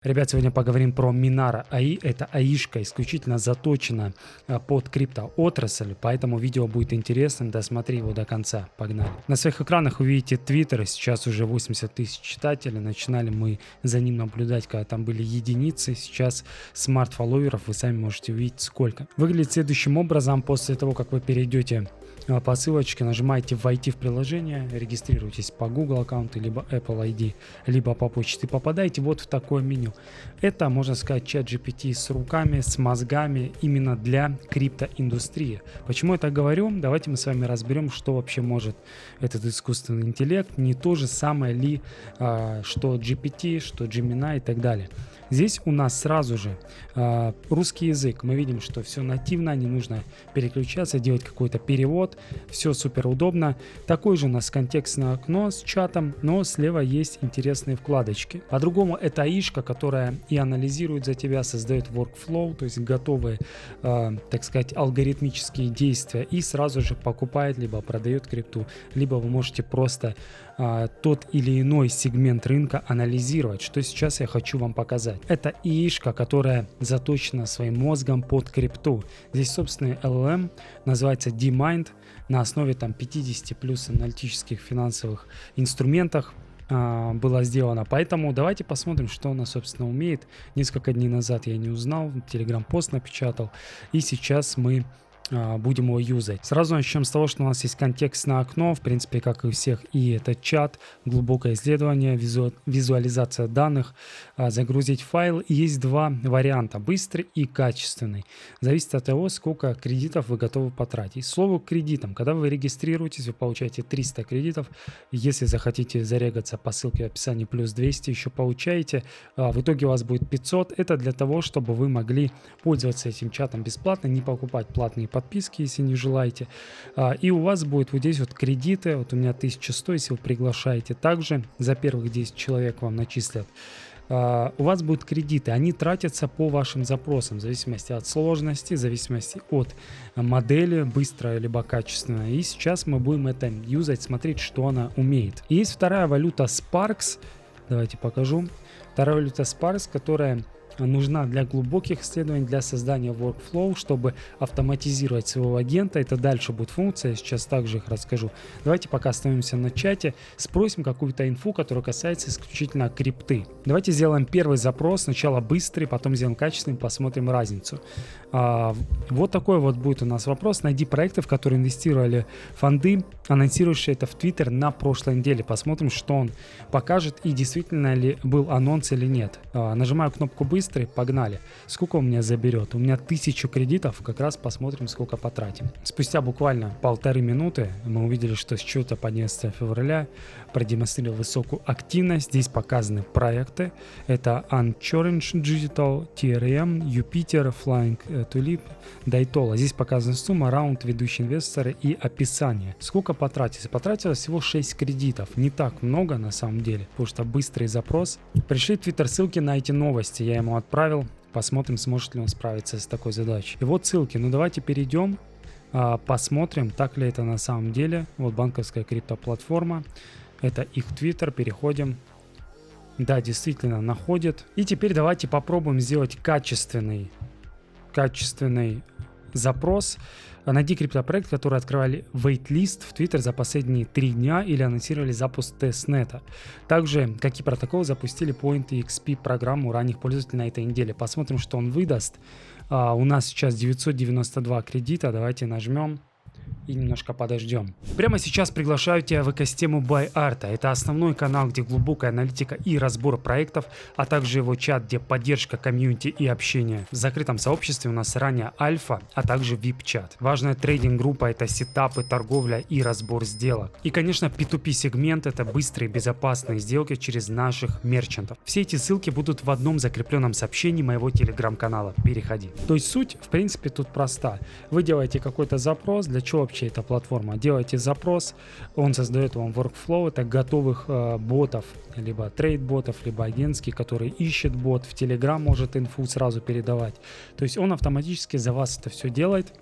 Ребят, сегодня поговорим про Minara AI. Это АИшка исключительно заточена под криптоотрасль, поэтому видео будет интересным. Досмотри его до конца. Погнали. На своих экранах вы видите Twitter, сейчас уже 80 тысяч читателей. Начинали мы за ним наблюдать, когда там были единицы. Сейчас смарт-фолловеров вы сами можете увидеть сколько. Выглядит следующим образом. После того, как вы перейдете по ссылочке, нажимаете «Войти в приложение», регистрируйтесь по Google аккаунту, либо Apple ID, либо по почте, попадаете вот в такое меню. Это, можно сказать, чат GPT с руками, с мозгами именно для криптоиндустрии. Почему я так говорю? Давайте мы с вами разберем, что вообще может этот искусственный интеллект. Не то же самое ли, что GPT, что Gemini и так далее. Здесь у нас сразу же русский язык. Мы видим, что все нативно, не нужно переключаться, делать какой-то перевод. Все супер удобно. Такое же у нас контекстное окно с чатом, но слева есть интересные вкладочки. По-другому это АИшка, которая и анализирует за тебя, создает workflow, то есть готовые, так сказать, алгоритмические действия и сразу же покупает, либо продает крипту, либо вы можете просто тот или иной сегмент рынка анализировать, что сейчас я хочу вам показать. Это ИИшка, которая заточена своим мозгом под крипту. Здесь собственный LLM, называется DeepMind, на основе там 50 плюс аналитических финансовых инструментах было сделано. Поэтому давайте посмотрим, что она, собственно, умеет. Несколько дней назад я не узнал, Telegram-пост напечатал, и сейчас мы будем его юзать. Сразу начнем с того, что у нас есть контекстное окно, в принципе, как и у всех, и это чат, глубокое исследование, визуализация данных, загрузить файл. И есть два варианта, быстрый и качественный. Зависит от того, сколько кредитов вы готовы потратить. Слово кредитам, когда вы регистрируетесь, вы получаете 300 кредитов. Если захотите зарегаться по ссылке в описании, плюс 200 еще получаете. В итоге у вас будет 500. Это для того, чтобы вы могли пользоваться этим чатом бесплатно, не покупать платные подписки, если не желаете. И у вас будет вот здесь вот кредиты. Вот у меня 1100, если вы приглашаете. Также за первых 10 человек вам начислят. У вас будут кредиты. Они тратятся по вашим запросам, в зависимости от сложности, в зависимости от модели, быстрая либо качественная. И сейчас мы будем это юзать, смотреть, что она умеет. И есть вторая валюта Sparks. Давайте покажу. Вторая валюта Sparks, которая нужна для глубоких исследований, для создания workflow, чтобы автоматизировать своего агента. Это дальше будет функция, я сейчас также их расскажу. Давайте пока остановимся на чате, спросим какую-то инфу, которая касается исключительно крипты. Давайте сделаем первый запрос, сначала быстрый, потом сделаем качественный, посмотрим разницу. Вот такой вот будет у нас вопрос. Найди проекты, в которые инвестировали фонды, анонсирующие это в Twitter на прошлой неделе. Посмотрим, что он покажет и действительно ли был анонс или нет. Нажимаю кнопку «Быстрый», погнали. Сколько у меня заберет? У меня 1000 кредитов, как раз посмотрим, сколько потратим. Спустя буквально 1,5 минуты мы увидели, что с счета по 11 февраля продемонстрировал высокую активность. Здесь показаны проекты. Это Uncharged Digital, TRM, Jupiter, Flying Tulip, Daytola. Здесь показана сумма, раунд, ведущие инвесторы и описание. Сколько потратилось? Потратилось всего 6 кредитов. Не так много на самом деле, потому что быстрый запрос. Пришли в Twitter ссылки на эти новости. Я ему отправил. Посмотрим, сможет ли он справиться с такой задачей. И вот ссылки. Ну давайте перейдем. Посмотрим, так ли это на самом деле. Вот банковская криптоплатформа. Это их Twitter. Переходим. Да, действительно находит. И теперь давайте попробуем сделать качественный запрос. Найди криптопроект, который открывали waitlist в Twitter за последние 3 дня или анонсировали запуск тестнета. Также, какие протоколы запустили Point XP программу ранних пользователей на этой неделе. Посмотрим, что он выдаст. У нас сейчас 992 кредита. Давайте нажмем и немножко подождем. Прямо сейчас приглашаю тебя в экосистему BuyArt. Это основной канал, где глубокая аналитика и разбор проектов, а также его чат, где поддержка комьюнити и общение. В закрытом сообществе у нас ранее альфа, а также VIP-чат. Важная трейдинг-группа — это сетапы, торговля и разбор сделок. И, конечно, P2P сегмент — это быстрые безопасные сделки через наших мерчантов. Все эти ссылки будут в одном закрепленном сообщении моего телеграм-канала. Переходи. То есть суть, в принципе, тут проста. Вы делаете какой-то запрос, для чего вообще эта платформа? Делаете запрос, он создает вам workflow, это готовых ботов, либо трейд-ботов, либо агентский, который ищет бот, в Telegram может инфу сразу передавать. То есть он автоматически за вас это все делает.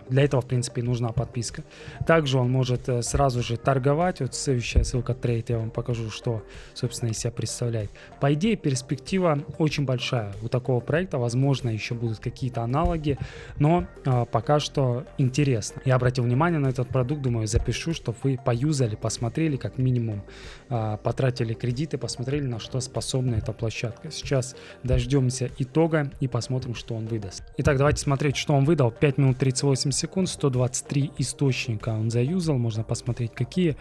Для этого, в принципе, и нужна подписка. Также он может сразу же торговать. Вот следующая ссылка Trade, я вам покажу, что, собственно, из себя представляет. По идее, перспектива очень большая у такого проекта. Возможно, еще будут какие-то аналоги, но пока что интересно. Я обратил внимание на этот продукт, думаю, запишу, чтобы вы поюзали, посмотрели, как минимум, потратили кредиты, посмотрели, на что способна эта площадка. Сейчас дождемся итога и посмотрим, что он выдаст. Итак, давайте смотреть, что он выдал. 5 минут 38 секунд, 123 источника он заюзал, можно посмотреть какие,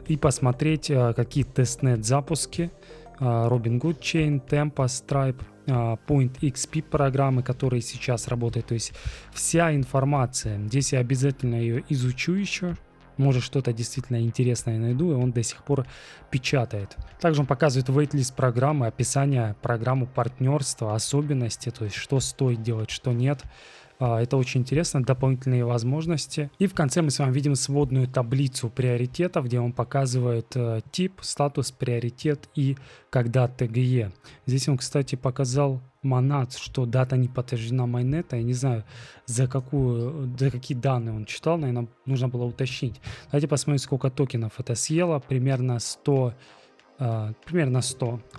и посмотреть какие тестнет запуски, Robinhood Chain, Tempo, Stripe, Point XP программы, которые сейчас работают, то есть вся информация. Здесь я обязательно ее изучу еще. Может, что-то действительно интересное найду, и он до сих пор печатает. Также он показывает waitlist программы, описание программы партнерства, особенности, то есть что стоит делать, что нет. Это очень интересно, дополнительные возможности. И в конце мы с вами видим сводную таблицу приоритетов, где он показывает тип, статус, приоритет и когда ТГЕ. Здесь он, кстати, показал Монад, что дата не подтверждена майнета. Я не знаю, за какие данные он читал, наверное, нужно было уточнить. Давайте посмотрим, сколько токенов это съело. Примерно 100,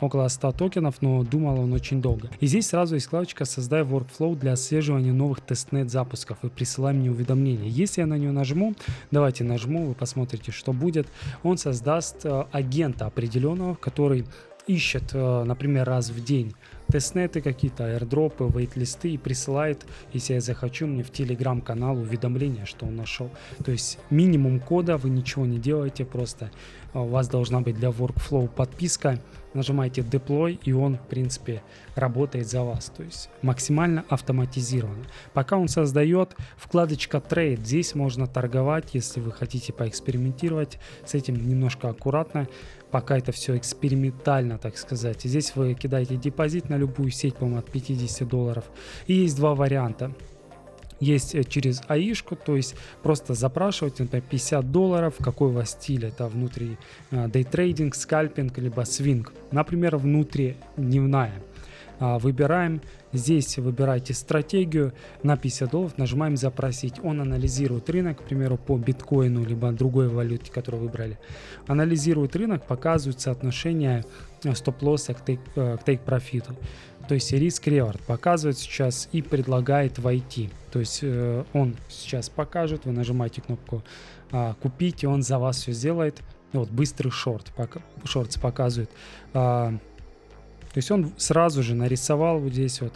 около 100 токенов, но думал он очень долго. И здесь сразу есть вкладочка «Создай workflow для отслеживания новых тестнет запусков и присылай мне уведомления». Если я на нее нажму, давайте нажму, вы посмотрите, что будет. Он создаст агента определенного, который ищет, например, раз в день тестнеты какие-то, аирдропы, вейтлисты и присылает, если я захочу, мне в телеграм-канал уведомления, что он нашел. То есть минимум кода, вы ничего не делаете, просто у вас должна быть для workflow подписка, нажимаете deploy, и он, в принципе, работает за вас, то есть максимально автоматизировано. Пока он создает, вкладочка Trade, здесь можно торговать, если вы хотите поэкспериментировать с этим немножко аккуратно, пока это все экспериментально, так сказать. Здесь вы кидаете депозит на любую сеть, по-моему, от $50. И есть два варианта. Есть через АИшку, то есть просто запрашивать, например, $50, какой у вас стиль, это внутри дейтрейдинг, скальпинг, либо свинг, например, внутридневная. Выбираем, здесь выбирайте стратегию на $50, нажимаем запросить. Он анализирует рынок, к примеру, по биткоину, либо другой валюте, которую выбрали. Анализирует рынок, показывает соотношение стоп-лосса к тейк-профиту. То есть риск-реворд показывает сейчас и предлагает войти. То есть он сейчас покажет, вы нажимаете кнопку купить, и он за вас все сделает. Вот быстрый шортс показывает. То есть он сразу же нарисовал вот здесь вот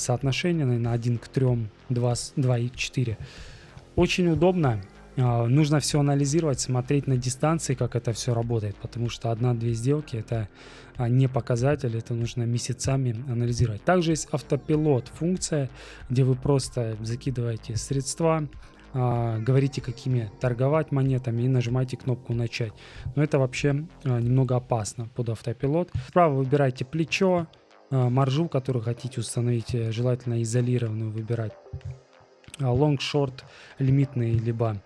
соотношение, наверное, 1 к 3, 2,4. Очень удобно. Нужно все анализировать, смотреть на дистанции, как это все работает, потому что 1-2 сделки это не показатель, это нужно месяцами анализировать. Также есть автопилот функция, где вы просто закидываете средства, говорите, какими торговать монетами, и нажимаете кнопку начать. Но это вообще немного опасно под автопилот. Справа выбирайте плечо, маржу, которую хотите установить, желательно изолированную выбирать. Лонг-шорт, лимитный, либо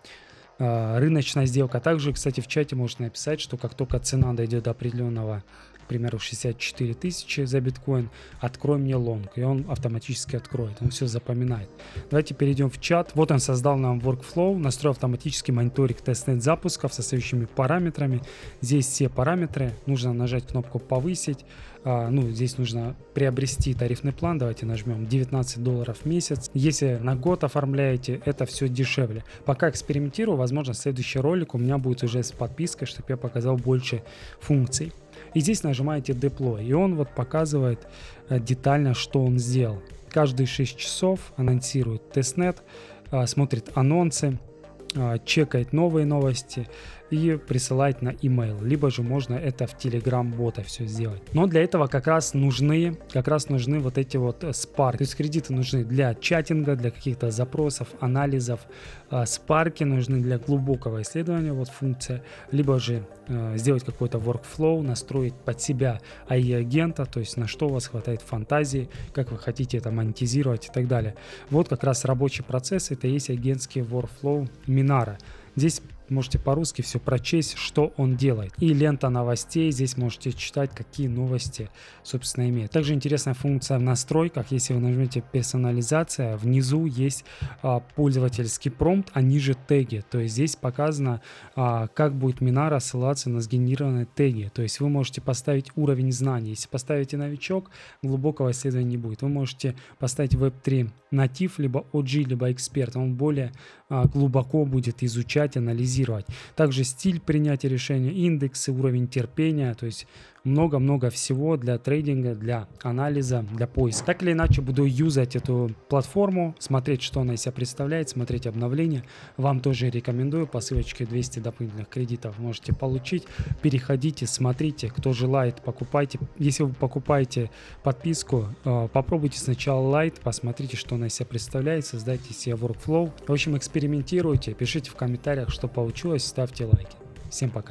рыночная сделка. Также, кстати, в чате можете написать, что как только цена дойдет до определенного, к примеру, 64 тысячи за биткоин, открой мне лонг, и он автоматически откроет, он все запоминает. Давайте перейдем в чат. Вот он создал нам workflow, настроил автоматический мониторинг тестнет запусков со следующими параметрами. Здесь все параметры, нужно нажать кнопку повысить. Здесь нужно приобрести тарифный план, давайте нажмем $19 в месяц. Если на год оформляете, это все дешевле. Пока экспериментирую, возможно, следующий ролик у меня будет уже с подпиской, чтобы я показал больше функций. И здесь нажимаете Deploy, и он вот показывает детально, что он сделал. Каждые 6 часов анонсирует тестнет, смотрит анонсы, чекает новые новости и присылает на email, либо же можно это в Telegram бота все сделать. Но для этого как раз нужны вот эти вот Spark. То есть кредиты нужны для чатинга, для каких-то запросов, анализов. Spark нужны для глубокого исследования, вот функция, либо же сделать какой-то workflow, настроить под себя AI-агента, то есть на что у вас хватает фантазии, как вы хотите это монетизировать и так далее. Вот как раз рабочий процесс, это есть агентский workflow Minara. Здесь можете по-русски все прочесть, что он делает. И лента новостей, здесь можете читать, какие новости, собственно, имеет. Также интересная функция в настройках, если вы нажмете персонализация, внизу есть пользовательский промпт, а ниже теги. То есть здесь показано, как будет Minara ссылаться на сгенерированные теги. То есть вы можете поставить уровень знаний. Если поставите новичок, глубокого исследования не будет. Вы можете поставить Web3 натив, либо OG, либо эксперт. Он более глубоко будет изучать, анализировать. Также стиль принятия решения, индексы, уровень терпения, то есть много-много всего для трейдинга, для анализа, для поиска. Так или иначе, буду юзать эту платформу, смотреть, что она из себя представляет, смотреть обновления. Вам тоже рекомендую. По ссылочке 200 дополнительных кредитов можете получить. Переходите, смотрите, кто желает, покупайте. Если вы покупаете подписку, попробуйте сначала Lite, посмотрите, что она из себя представляет, создайте себе workflow. В общем, экспериментируйте, пишите в комментариях, что получилось, ставьте лайки. Всем пока.